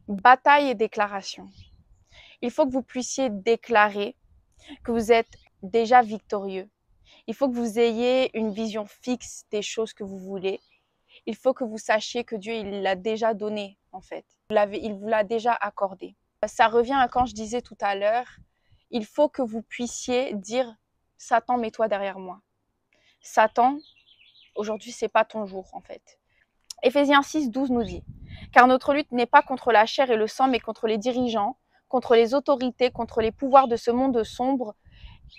Bataille et déclaration. Il faut que vous puissiez déclarer que vous êtes déjà victorieux. Il faut que vous ayez une vision fixe des choses que vous voulez. Il faut que vous sachiez que Dieu, il l'a déjà donné, en fait. Il vous l'a déjà accordé. Ça revient à quand je disais tout à l'heure, il faut que vous puissiez dire « Satan, mets-toi derrière moi ». Satan, aujourd'hui, c'est pas ton jour, en fait. Éphésiens 6, 12 nous dit « Car notre lutte n'est pas contre la chair et le sang, mais contre les dirigeants, contre les autorités, contre les pouvoirs de ce monde sombre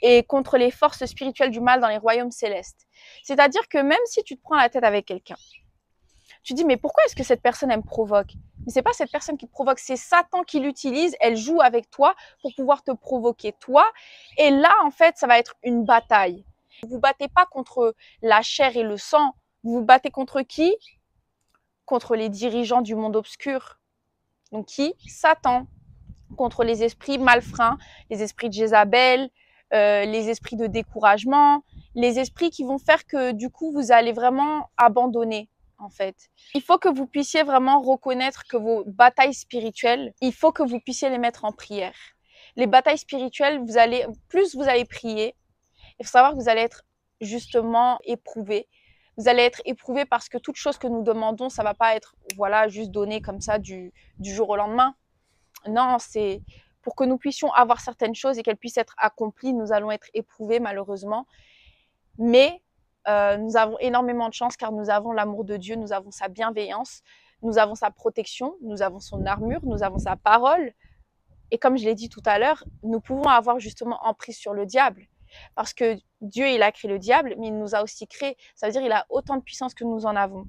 et contre les forces spirituelles du mal dans les royaumes célestes. » C'est-à-dire que même si tu te prends la tête avec quelqu'un, tu dis, mais pourquoi est-ce que cette personne, elle me provoque? Mais c'est pas cette personne qui te provoque, c'est Satan qui l'utilise, elle joue avec toi pour pouvoir te provoquer, toi. Et là, en fait, ça va être une bataille. Vous vous battez pas contre la chair et le sang, vous vous battez contre qui? Contre les dirigeants du monde obscur. Donc qui? Satan. Contre les esprits malfrats, les esprits de Jézabel, les esprits de découragement, les esprits qui vont faire que du coup, vous allez vraiment abandonner. En fait, il faut que vous puissiez vraiment reconnaître que vos batailles spirituelles, il faut que vous puissiez les mettre en prière. Les batailles spirituelles, plus vous allez prier, il faut savoir que vous allez être justement éprouvé. Vous allez être éprouvé parce que toute chose que nous demandons, ça va pas être, voilà, juste donné comme ça du jour au lendemain. Non, c'est pour que nous puissions avoir certaines choses et qu'elles puissent être accomplies, nous allons être éprouvés malheureusement. Mais nous avons énormément de chance car nous avons l'amour de Dieu, nous avons sa bienveillance, nous avons sa protection, nous avons son armure, nous avons sa parole. Et comme je l'ai dit tout à l'heure, nous pouvons avoir justement emprise sur le diable. Parce que Dieu, il a créé le diable, mais il nous a aussi créé. Ça veut dire qu'il a autant de puissance que nous en avons.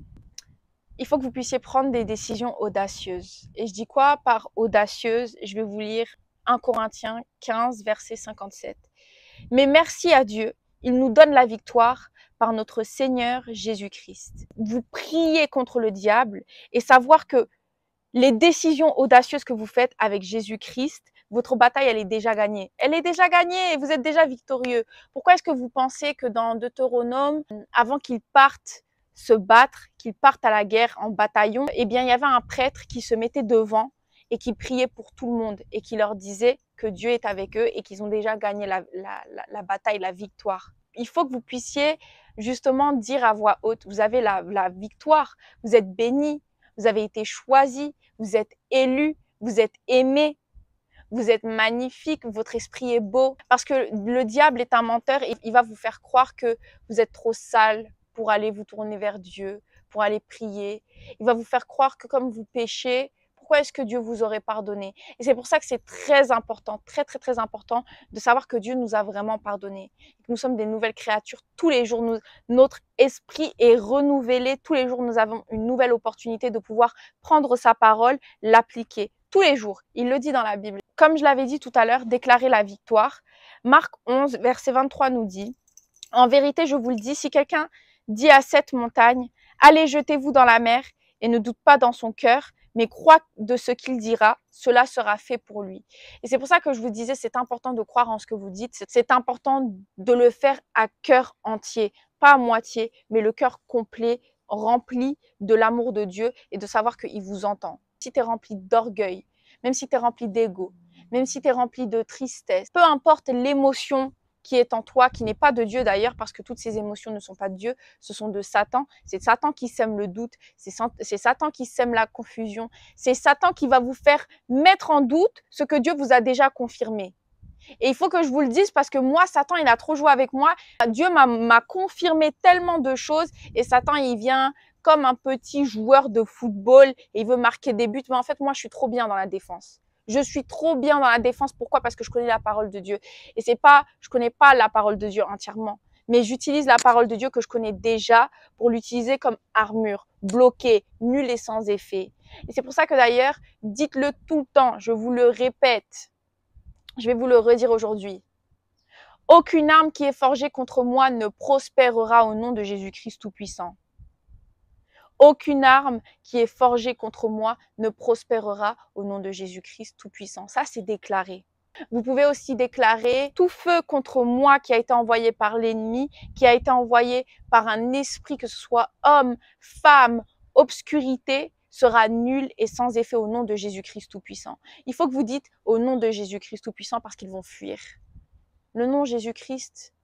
Il faut que vous puissiez prendre des décisions audacieuses. Et je dis quoi par audacieuse? Je vais vous lire 1 Corinthiens 15, verset 57. Mais merci à Dieu, il nous donne la victoire par notre Seigneur Jésus-Christ. Vous priez contre le diable et savoir que les décisions audacieuses que vous faites avec Jésus-Christ, votre bataille, elle est déjà gagnée. Elle est déjà gagnée et vous êtes déjà victorieux. Pourquoi est-ce que vous pensez que dans Deutéronome, avant qu'ils partent se battre, qu'ils partent à la guerre en bataillon, eh bien, il y avait un prêtre qui se mettait devant et qui priait pour tout le monde et qui leur disait que Dieu est avec eux et qu'ils ont déjà gagné la bataille, la victoire. Il faut que vous puissiez justement dire à voix haute, vous avez la victoire, vous êtes bénis, vous avez été choisis, vous êtes élus, vous êtes aimés, vous êtes magnifique, votre esprit est beau. Parce que le diable est un menteur et il va vous faire croire que vous êtes trop sale pour aller vous tourner vers Dieu, pour aller prier. Il va vous faire croire que comme vous péchez, pourquoi est-ce que Dieu vous aurait pardonné? Et c'est pour ça que c'est très important, très très très important de savoir que Dieu nous a vraiment pardonné. Nous sommes des nouvelles créatures. Tous les jours, notre esprit est renouvelé. Tous les jours, nous avons une nouvelle opportunité de pouvoir prendre sa parole, l'appliquer. Tous les jours, il le dit dans la Bible. Comme je l'avais dit tout à l'heure, déclarer la victoire. Marc 11, verset 23 nous dit « En vérité, je vous le dis, si quelqu'un dit à cette montagne, allez, jetez-vous dans la mer, et ne doute pas dans son cœur, mais croit de ce qu'il dira, cela sera fait pour lui. » Et c'est pour ça que je vous disais, c'est important de croire en ce que vous dites, c'est important de le faire à cœur entier, pas à moitié, mais le cœur complet, rempli de l'amour de Dieu et de savoir qu'il vous entend. Si tu es rempli d'orgueil, même si tu es rempli d'ego, même si tu es rempli de tristesse, peu importe l'émotion qui est en toi, qui n'est pas de Dieu d'ailleurs, parce que toutes ces émotions ne sont pas de Dieu, ce sont de Satan. C'est Satan qui sème le doute, c'est Satan qui sème la confusion, c'est Satan qui va vous faire mettre en doute ce que Dieu vous a déjà confirmé. Et il faut que je vous le dise parce que moi, Satan, il a trop joué avec moi. Dieu m'a confirmé tellement de choses et Satan, il vient comme un petit joueur de football et il veut marquer des buts. Mais en fait, moi, je suis trop bien dans la défense. Je suis trop bien dans la défense. Pourquoi? Parce que je connais la parole de Dieu. Et je connais pas la parole de Dieu entièrement. Mais j'utilise la parole de Dieu que je connais déjà pour l'utiliser comme armure, bloquée, nulle et sans effet. Et c'est pour ça que d'ailleurs, dites-le tout le temps. Je vous le répète. Je vais vous le redire aujourd'hui. Aucune arme qui est forgée contre moi ne prospérera au nom de Jésus-Christ Tout-Puissant. Aucune arme qui est forgée contre moi ne prospérera au nom de Jésus-Christ Tout-Puissant. Ça, c'est déclaré. Vous pouvez aussi déclarer tout feu contre moi qui a été envoyé par l'ennemi, qui a été envoyé par un esprit, que ce soit homme, femme, obscurité, sera nul et sans effet au nom de Jésus-Christ Tout-Puissant. Il faut que vous dites au nom de Jésus-Christ Tout-Puissant parce qu'ils vont fuir. Le nom Jésus-Christ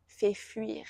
fait fuir.